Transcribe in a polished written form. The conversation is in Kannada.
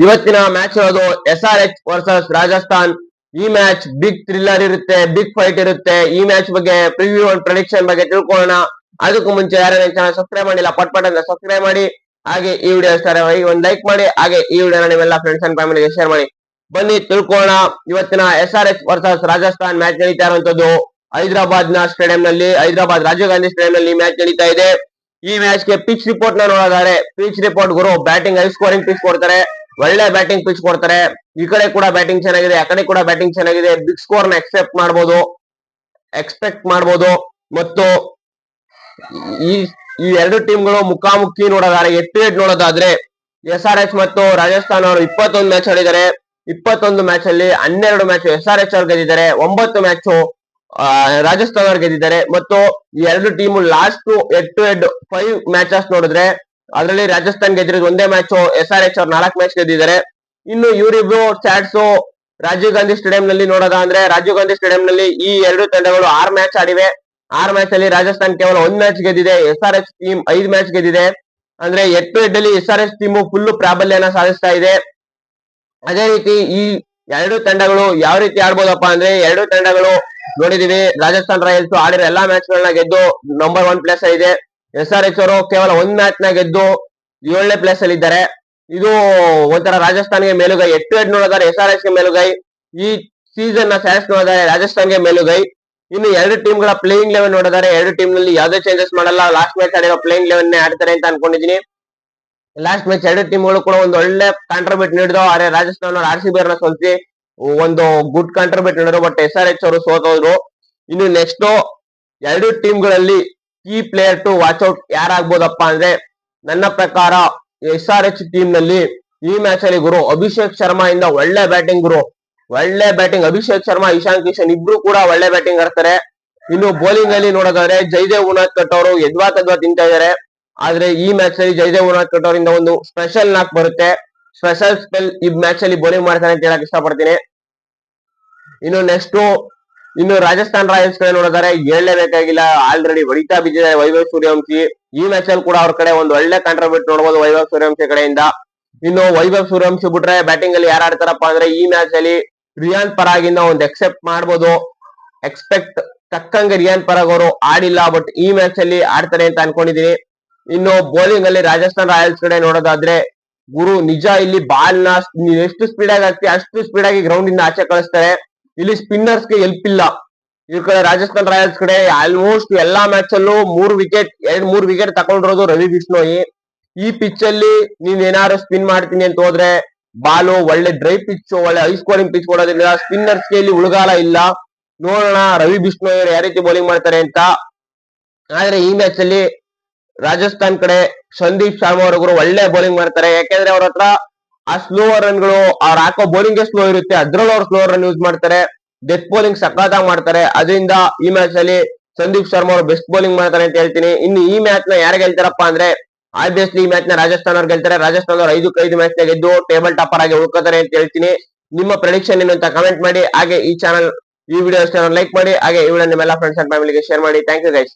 ಇವತ್ತಿನ ಮ್ಯಾಚ್ ಇರೋದು SRH ವರ್ಸಸ್ ರಾಜಸ್ಥಾನ್. ಈ ಮ್ಯಾಚ್ ಬಿಗ್ ಥ್ರಿಲ್ಲರ್ ಇರುತ್ತೆ, ಬಿಗ್ ಫೈಟ್ ಇರುತ್ತೆ. ಈ ಮ್ಯಾಚ್ ಬಗ್ಗೆ ಪ್ರಿವ್ಯೂ ಅಂಡ್ ಪ್ರೆಡಿಕ್ಷನ್ ಬಗ್ಗೆ ತಿಳ್ಕೊಳ್ಳೋಣ. ಅದಕ್ಕೂ ಮುಂಚೆ ಯಾರು ಚಾನಲ್ ಸಬ್ಸ್ಕ್ರೈಬ್ ಮಾಡಿಲ್ಲ ಪಟ್ ಅಂತ ಸಬ್ಸ್ಕ್ರೈಬ್ ಮಾಡಿ. ಹಾಗೆ ಈ ವಿಡಿಯೋ ಇಷ್ಟ ಒಂದು ಲೈಕ್ ಮಾಡಿ. ಹಾಗೆ ಈ ವಿಡಿಯೋನ ನೀವೆಲ್ಲ ಫ್ರೆಂಡ್ಸ್ ಅಂಡ್ ಫ್ಯಾಮಿಲಿಗೆ ಶೇರ್ ಮಾಡಿ. ಬನ್ನಿ ತಿಳ್ಕೊಳ್ಳೋಣ. ಇವತ್ತಿನ SRH ವರ್ಸಸ್ ರಾಜಸ್ಥಾನ್ ಮ್ಯಾಚ್ ನಡೀತಾ ಇರುವಂತದ್ದು ಹೈದರಾಬಾದ್ ನ ಸ್ಟೇಡಿಯಂ ನಲ್ಲಿ, ಹೈದರಾಬಾದ್ ರಾಜೀವ್ ಗಾಂಧಿ ಸ್ಟೇಡಿಯಂ ನಲ್ಲಿ ಮ್ಯಾಚ್ ನಡೀತಾ ಇದೆ. ಈ ಮ್ಯಾಚ್ ಗೆ ಪಿಚ್ ರಿಪೋರ್ಟ್ ನ ನೋಡೋದಾದ್ರೆ, ಪಿಚ್ ರಿಪೋರ್ಟ್ ಗುರು ಬ್ಯಾಟಿಂಗ್ ಹೈ ಸ್ಕೋರಿಂಗ್ ಪಿಚ್ ಕೊಡ್ತಾರೆ, ಒಳ್ಳೆ ಬ್ಯಾಟಿಂಗ್ ಪಿಚ್ ಕೊಡ್ತಾರೆ. ಈ ಕಡೆ ಕೂಡ ಬ್ಯಾಟಿಂಗ್ ಚೆನ್ನಾಗಿದೆ, ಆ ಕಡೆ ಕೂಡ ಬ್ಯಾಟಿಂಗ್ ಚೆನ್ನಾಗಿದೆ. ಬಿಗ್ ಸ್ಕೋರ್ ನ ಎಕ್ಸ್ಪೆಕ್ಟ್ ಮಾಡಬಹುದು. ಮತ್ತು ಈ ಈ ಎರಡು ಟೀಮ್ಗಳು ಮುಖಾಮುಖಿ ನೋಡೋದಾದ್ರೆ, ಹೆಡ್ ನೋಡೋದಾದ್ರೆ SRH ಮತ್ತು ರಾಜಸ್ಥಾನ್ ಅವರು 21 ಮ್ಯಾಚ್ ಆಡಿದ್ದಾರೆ. 21 ಮ್ಯಾಚ್ ಅಲ್ಲಿ 12 ಮ್ಯಾಚ್ SRH ಅವರು ಗೆದ್ದಿದ್ದಾರೆ, 9 ಮ್ಯಾಚ್ ರಾಜಸ್ಥಾನ್ ಅವರು ಗೆದ್ದಿದ್ದಾರೆ. ಮತ್ತು ಈ ಎರಡು team last head to head 5 matches ನೋಡಿದ್ರೆ ಅದರಲ್ಲಿ ರಾಜಸ್ಥಾನ್ ಗೆದ್ದಿರೋದು ಒಂದೇ ಮ್ಯಾಚ್, SRH ಅವರು 4 ಮ್ಯಾಚ್ ಗೆದ್ದಿದ್ದಾರೆ. ಇನ್ನು ಇವರಿಬ್ರು ಸ್ಟಾಟ್ಸ್ ರಾಜೀವ್ ಗಾಂಧಿ ಸ್ಟೇಡಿಯಂ ನಲ್ಲಿ ನೋಡೋದಾದ್ರೆ, ರಾಜೀವ್ ಗಾಂಧಿ ಸ್ಟೇಡಿಯಂ ನಲ್ಲಿ ಈ ಎರಡು ತಂಡಗಳು 6 ಮ್ಯಾಚ್ ಆಡಿವೆ. 6 ಮ್ಯಾಚ್ ಅಲ್ಲಿ ರಾಜಸ್ಥಾನ್ ಕೇವಲ 1 ಮ್ಯಾಚ್ ಗೆದ್ದಿದೆ, SRH ಟೀಮ್ 5 ಮ್ಯಾಚ್ ಗೆದ್ದಿದೆ. ಅಂದ್ರೆ ಹೆಡ್ ಟು ಹೆಡ್ ಅಲ್ಲಿ SRH ಟೀಮ್ ಫುಲ್ ಪ್ರಾಬಲ್ಯನ ಸಾಧಿಸ್ತಾ ಇದೆ. ಅದೇ ರೀತಿ ಈ ಎರಡು ತಂಡಗಳು ಯಾವ ರೀತಿ ಆಡ್ಬೋದಪ್ಪ ಅಂದ್ರೆ, ಎರಡು ತಂಡಗಳು ನೋಡಿದೀವಿ, ರಾಜಸ್ಥಾನ್ ರಾಯಲ್ಸ್ ಆಡಿರೋ ಎಲ್ಲಾ ಮ್ಯಾಚ್ ಗಳನ್ನ ಗೆದ್ದು ನಂಬರ್ 1 ಪ್ಲೇಸ್ ಇದೆ. SRH ಅವರು ಕೇವಲ 1 ಮ್ಯಾಚ್ ನ ಗೆದ್ದು 7ನೇ ಪ್ಲೇಸ್ ಅಲ್ಲಿ ಇದ್ದಾರೆ. ಇದು ಒಂಥರ ರಾಜಸ್ಥಾನ್ಗೆ ಮೇಲುಗೈ. ಹೆಡ್ ಟು ಹೆಡ್ ನೋಡಿದರೆ SRH ಗೆ ಮೇಲುಗೈ, ಈ ಸೀಸನ್ ನ ಸ್ಯಾಟ್ಸ್ ನೋಡಿದರೆ ರಾಜಸ್ಥಾನ್ಗೆ ಮೇಲುಗೈ. ಇನ್ನು ಎರಡು ಟೀಮ್ ಗಳ ಪ್ಲೇಯಿಂಗ್ ಲೆವೆನ್ ನೋಡಿದರೆ, ಎರಡು ಟೀಮ್ ನಲ್ಲಿ ಯಾವುದೇ ಚೇಂಜಸ್ ಮಾಡಲ್ಲ, ಲಾಸ್ಟ್ ಮ್ಯಾಚ್ ಆಡಿರೋ ಪ್ಲೇಯಿಂಗ್ ಲೆವೆನ್ ಆಡ್ತಾರೆ ಅಂತ ಅನ್ಕೊಂಡಿದೀನಿ. ಲಾಸ್ಟ್ ಮ್ಯಾಚ್ ಎರಡು ಟೀಮ್ಗಳು ಕೂಡ ಒಂದು ಒಳ್ಳೆ ಕಾಂಟ್ರಿಬ್ಯೂಟ್ ನೀಡಿದ್ರು. ಆದ್ರೆ ರಾಜಸ್ಥಾನ್ ಅವರು RCB ಅವರನ್ನ ಸೋಲಿಸಿ ಒಂದು ಗುಡ್ ಕಾಂಟ್ರಿಬ್ಯೂಟ್ ನೀಡಿದ್ರು, ಬಟ್ SRH ಅವರು ಸೋತೋದ್ರು. ಇನ್ನು ನೆಕ್ಸ್ಟ್ ಎರಡು ಟೀಮ್ಗಳಲ್ಲಿ key player to watch out ಯಾರಾಗ್ಬೋದಪ್ಪ ಅಂದ್ರೆ, ನನ್ನ ಪ್ರಕಾರ SRH ಟೀಮ್ ನಲ್ಲಿ ಈ ಮ್ಯಾಚ್ ಅಲ್ಲಿ ಗುರು ಅಭಿಷೇಕ್ ಶರ್ಮಾ ಇಂದ ಒಳ್ಳೆ ಬ್ಯಾಟಿಂಗ್ ಗುರು, ಒಳ್ಳೆ ಬ್ಯಾಟಿಂಗ್. ಅಭಿಷೇಕ್ ಶರ್ಮಾ, ಇಶಾನ್ ಕಿಶನ್ ಇಬ್ರು ಕೂಡ ಒಳ್ಳೆ ಬ್ಯಾಟಿಂಗ್ ಆಡ್ತಾರೆ. ಇನ್ನು ಬೌಲಿಂಗ್ ಅಲ್ಲಿ ನೋಡೋದಾದ್ರೆ ಜೈದೇವ್ ಉನಾದ್ಕಟ್ ಅವರು ಎದ್ವಾ ತಿಂತಾ ಇದ್ದಾರೆ. ಆದ್ರೆ ಈ ಮ್ಯಾಚ್ ಅಲ್ಲಿ ಜೈದೇವ್ ಉನಾದ್ಕಟ್ ಅವರಿಂದ ಒಂದು ಸ್ಪೆಷಲ್ ನಾಕ್ ಬರುತ್ತೆ, ಸ್ಪೆಷಲ್ ಸ್ಪೆಲ್ ಈ ಮ್ಯಾಚ್ ಅಲ್ಲಿ ಬೌಲಿಂಗ್ ಮಾಡ್ತಾರೆ ಅಂತ ಹೇಳಕ್ ಇಷ್ಟಪಡ್ತೀನಿ. ಇನ್ನು ನೆಕ್ಸ್ಟ್ ಇನ್ನು ರಾಜಸ್ಥಾನ್ ರಾಯಲ್ಸ್ ಕಡೆ ನೋಡಿದರೆ ಹೇಳಲೇಬೇಕಾಗಿಲ್ಲ, ಆಲ್ರೆಡಿ ಹೊಡಿತಾ ಬಿದ್ದಿದ್ದಾರೆ ವೈಭವ್ ಸೂರ್ಯವಂಶಿ. ಈ ಮ್ಯಾಚ್ ಅಲ್ಲಿ ಕೂಡ ಅವ್ರ ಕಡೆ ಒಂದು ಒಳ್ಳೆ ಕಾಂಟ್ರಿಬ್ಯೂಟ್ ನೋಡಬಹುದು ವೈಭವ್ ಸೂರ್ಯವಂಶಿ ಕಡೆಯಿಂದ. ಇನ್ನು ವೈಭವ್ ಸೂರ್ಯವಂಶಿ ಬಿಟ್ರೆ ಬ್ಯಾಟಿಂಗ್ ಅಲ್ಲಿ ಯಾರು ಆಡ್ತಾರಪ್ಪ ಅಂದ್ರೆ, ಈ ಮ್ಯಾಚ್ ಅಲ್ಲಿ ರಿಯಾನ್ ಪರಾಗಿಂದ ಒಂದು ಎಕ್ಸೆಪ್ಟ್ ಮಾಡಬಹುದು. ಎಕ್ಸ್ಪೆಕ್ಟ್ ತಕ್ಕಂಗೆ ರಿಯಾನ್ ಪರಾಗ್ ಅವರು ಆಡಿಲ್ಲ, ಬಟ್ ಈ ಮ್ಯಾಚ್ ಅಲ್ಲಿ ಆಡ್ತಾರೆ ಅಂತ ಅನ್ಕೊಂಡಿದೀನಿ. ಇನ್ನು ಬೌಲಿಂಗ್ ಅಲ್ಲಿ ರಾಜಸ್ಥಾನ್ ರಾಯಲ್ಸ್ ಕಡೆ ನೋಡೋದಾದ್ರೆ, ಗುರು ನಿಜ ಇಲ್ಲಿ ಬಾಲ್ ನ ಎಷ್ಟು ಸ್ಪೀಡ್ ಆಗಿ ಹಾಕ್ತಿ ಅಷ್ಟು ಸ್ಪೀಡ್ ಆಗಿ ಗ್ರೌಂಡ್ ಇಂದ ಆಚೆ ಕಳಿಸ್ತಾರೆ. ಇಲ್ಲಿ ಸ್ಪಿನ್ನರ್ಸ್ ಗೆ ಹೆಲ್ಪ್ ಇಲ್ಲ. ಈ ಕಡೆ ರಾಜಸ್ಥಾನ್ ರಾಯಲ್ಸ್ ಕಡೆ ಆಲ್ಮೋಸ್ಟ್ ಎಲ್ಲಾ ಮ್ಯಾಚ್ ಅಲ್ಲೂ 3 ವಿಕೆಟ್ ತಗೊಂಡಿರೋದು ರವಿ ಬಿಷ್ಣೋಯಿ. ಈ ಪಿಚ್ ಅಲ್ಲಿ ನೀವ್ ಏನಾದ್ರು ಸ್ಪಿನ್ ಮಾಡ್ತೀನಿ ಅಂತ ಹೋದ್ರೆ, ಬಾಲು ಒಳ್ಳೆ ಡ್ರೈ ಪಿಚ್, ಒಳ್ಳೆ ಹೈ ಸ್ಕೋರಿಂಗ್ ಪಿಚ್ ಕೊಡೋದ್ರಿಂದ ಸ್ಪಿನ್ನರ್ಸ್ ಗೆ ಇಲ್ಲಿ ಉಳುಗಾಲ ಇಲ್ಲ. ನೋಡೋಣ ರವಿ ಬಿಷ್ಣೋಯಿ ಅವರು ಯಾವ ರೀತಿ ಬೌಲಿಂಗ್ ಮಾಡ್ತಾರೆ ಅಂತ. ಆದ್ರೆ ಈ ಮ್ಯಾಚ್ ಅಲ್ಲಿ ರಾಜಸ್ಥಾನ್ ಕಡೆ ಸಂದೀಪ್ ಶರ್ಮಾ ಅವರೊಬ್ರು ಒಳ್ಳೆ ಬೌಲಿಂಗ್ ಮಾಡ್ತಾರೆ. ಯಾಕೆಂದ್ರೆ ಅವ್ರ ಹತ್ರ ಆ ಸ್ಲೋವರ್ ರನ್ ಗಳು, ಅವ್ರು ಹಾಕೋ ಬೌಲಿಂಗ್ ಸ್ಲೋ ಇರುತ್ತೆ, ಅದ್ರಲ್ಲೂ ಅವ್ರು ಸ್ಲೋವರ್ ರನ್ ಯೂಸ್ ಮಾಡ್ತಾರೆ. ಡೆತ್ ಬೌಲಿಂಗ್ ಸಖತ್ತಾಗಿ ಮಾಡ್ತಾರೆ. ಅದರಿಂದ ಈ ಮ್ಯಾಚ್ ಅಲ್ಲಿ ಸಂದೀಪ್ ಶರ್ಮಾ ಅವರು ಬೆಸ್ಟ್ ಬೌಲಿಂಗ್ ಮಾಡ್ತಾರೆ ಅಂತ ಹೇಳ್ತೀನಿ. ಇನ್ನು ಈ ಮ್ಯಾಚ್ ನ ಯಾರು ಗೆಲ್ತಾರಪ್ಪ ಅಂದ್ರೆ, ಆಬ್ವಿಯಸ್ಲಿ ಈ ಮ್ಯಾಚ್ ನ ರಾಜಸ್ಥಾನ್ ಅವ್ರು ಗೆಲ್ತಾರೆ. ರಾಜಸ್ಥಾನ್ ಅವರು 5 ಮ್ಯಾಚ್ ನ ಗೆದ್ದು ಟೇಬಲ್ ಟಾಪರ್ ಆಗಿ ಉಳ್ಕೋತಾರೆ ಅಂತ ಹೇಳ್ತೀನಿ. ನಿಮ್ಮ ಪ್ರೆಡಿಕ್ಷನ್ ಏನು ಅಂತ ಕಮೆಂಟ್ ಮಾಡಿ. ಹಾಗೆ ಈ ವಿಡಿಯೋ ಇಷ್ಟ ಲೈಕ್ ಮಾಡಿ. ಹಾಗೆ ಈ ವಿಡಿಯೋ ನಿಮ್ಮೆಲ್ಲ ಫ್ರೆಂಡ್ಸ್ ಅಂಡ್ ಫ್ಯಾಮಿಲಿಗೆ ಶೇರ್ ಮಾಡಿ. Thank you guys.